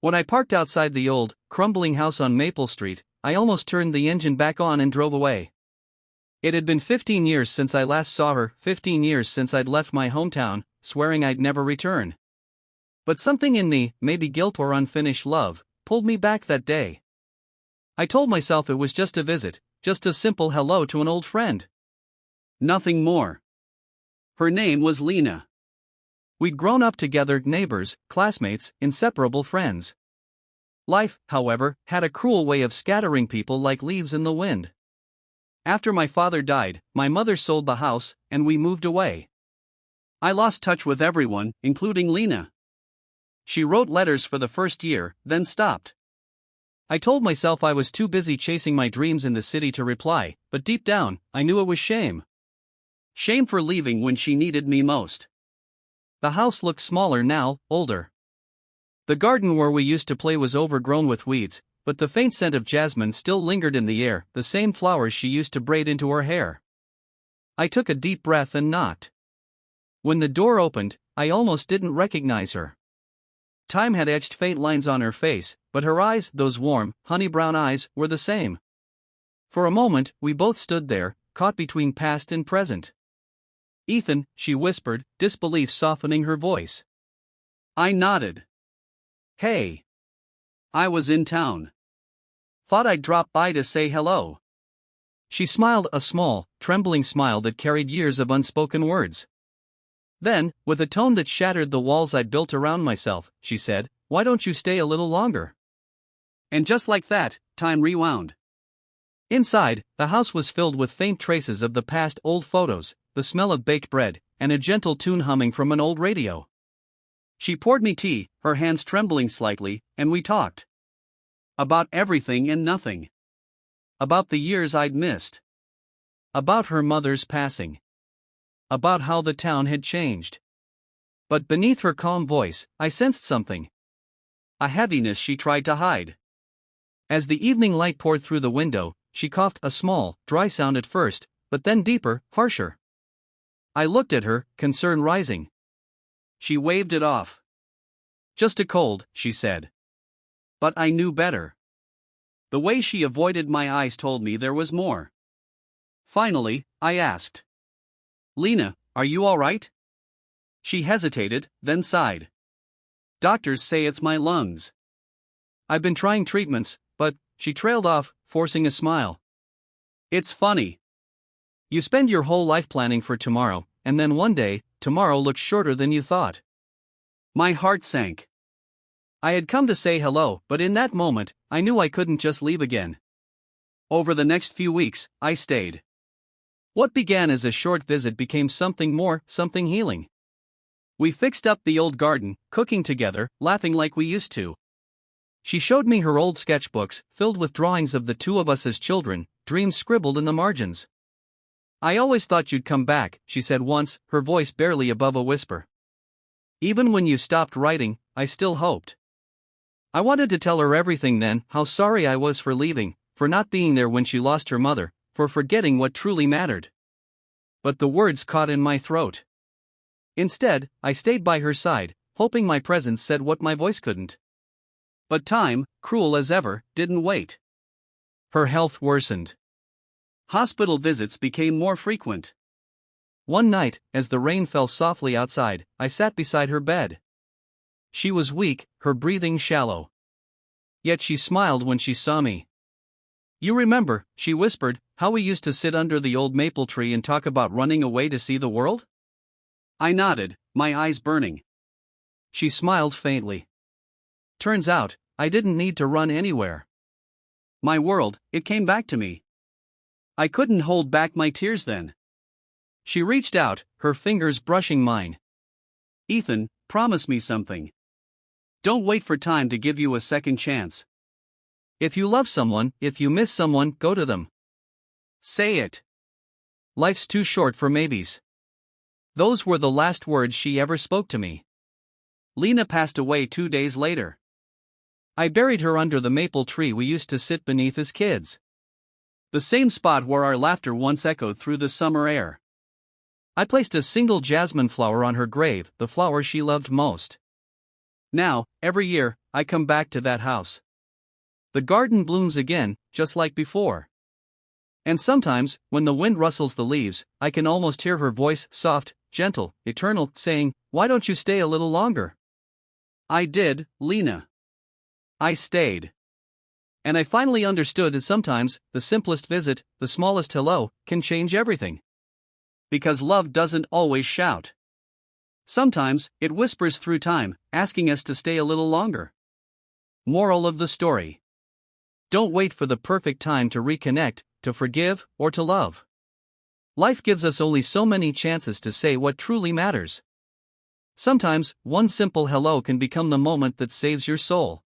When I parked outside the old, crumbling house on Maple Street, I almost turned the engine back on and drove away. It had been 15 years since I last saw her, 15 years since I'd left my hometown, swearing I'd never return. But something in me, maybe guilt or unfinished love, pulled me back that day. I told myself it was just a visit, just a simple hello to an old friend. Nothing more. Her name was Lena. We'd grown up together, neighbors, classmates, inseparable friends. Life, however, had a cruel way of scattering people like leaves in the wind. After my father died, my mother sold the house, and we moved away. I lost touch with everyone, including Lena. She wrote letters for the first year, then stopped. I told myself I was too busy chasing my dreams in the city to reply, but deep down, I knew it was shame. Shame for leaving when she needed me most. The house looked smaller now, older. The garden where we used to play was overgrown with weeds, but the faint scent of jasmine still lingered in the air, the same flowers she used to braid into her hair. I took a deep breath and knocked. When the door opened, I almost didn't recognize her. Time had etched faint lines on her face, but her eyes, those warm, honey-brown eyes, were the same. For a moment, we both stood there, caught between past and present. "Ethan," she whispered, disbelief softening her voice. I nodded. "Hey. I was in town. Thought I'd drop by to say hello." She smiled, a small, trembling smile that carried years of unspoken words. Then, with a tone that shattered the walls I'd built around myself, she said, "Why don't you stay a little longer?" And just like that, time rewound. Inside, the house was filled with faint traces of the past, old photos, the smell of baked bread, and a gentle tune humming from an old radio. She poured me tea, her hands trembling slightly, and we talked. About everything and nothing. About the years I'd missed. About her mother's passing. About how the town had changed. But beneath her calm voice, I sensed something. A heaviness she tried to hide. As the evening light poured through the window, she coughed, a small, dry sound at first, but then deeper, harsher. I looked at her, concern rising. She waved it off. "Just a cold," she said. But I knew better. The way she avoided my eyes told me there was more. Finally, I asked, "Lena, are you all right?" She hesitated, then sighed. "Doctors say it's my lungs. I've been trying treatments, but," she trailed off, forcing a smile. "It's funny. You spend your whole life planning for tomorrow, and then one day, tomorrow looks shorter than you thought." My heart sank. I had come to say hello, but in that moment, I knew I couldn't just leave again. Over the next few weeks, I stayed. What began as a short visit became something more, something healing. We fixed up the old garden, cooking together, laughing like we used to. She showed me her old sketchbooks, filled with drawings of the two of us as children, dreams scribbled in the margins. "I always thought you'd come back," she said once, her voice barely above a whisper. "Even when you stopped writing, I still hoped." I wanted to tell her everything then, how sorry I was for leaving, for not being there when she lost her mother, for forgetting what truly mattered. But the words caught in my throat. Instead, I stayed by her side, hoping my presence said what my voice couldn't. But time, cruel as ever, didn't wait. Her health worsened. Hospital visits became more frequent. One night, as the rain fell softly outside, I sat beside her bed. She was weak, her breathing shallow. Yet she smiled when she saw me. "You remember," she whispered, "how we used to sit under the old maple tree and talk about running away to see the world?" I nodded, my eyes burning. She smiled faintly. "Turns out, I didn't need to run anywhere. My world, it came back to me. I couldn't hold back my tears then." She reached out, her fingers brushing mine. "Ethan, promise me something. Don't wait for time to give you a second chance. If you love someone, if you miss someone, go to them. Say it. Life's too short for maybes." Those were the last words she ever spoke to me. Lena passed away 2 days later. I buried her under the maple tree we used to sit beneath as kids. The same spot where our laughter once echoed through the summer air. I placed a single jasmine flower on her grave, the flower she loved most. Now, every year, I come back to that house. The garden blooms again, just like before. And sometimes, when the wind rustles the leaves, I can almost hear her voice, soft, gentle, eternal, saying, "Why don't you stay a little longer?" I did, Lena. I stayed. And I finally understood that sometimes, the simplest visit, the smallest hello, can change everything. Because love doesn't always shout. Sometimes, it whispers through time, asking us to stay a little longer. Moral of the story: don't wait for the perfect time to reconnect, to forgive, or to love. Life gives us only so many chances to say what truly matters. Sometimes, one simple hello can become the moment that saves your soul.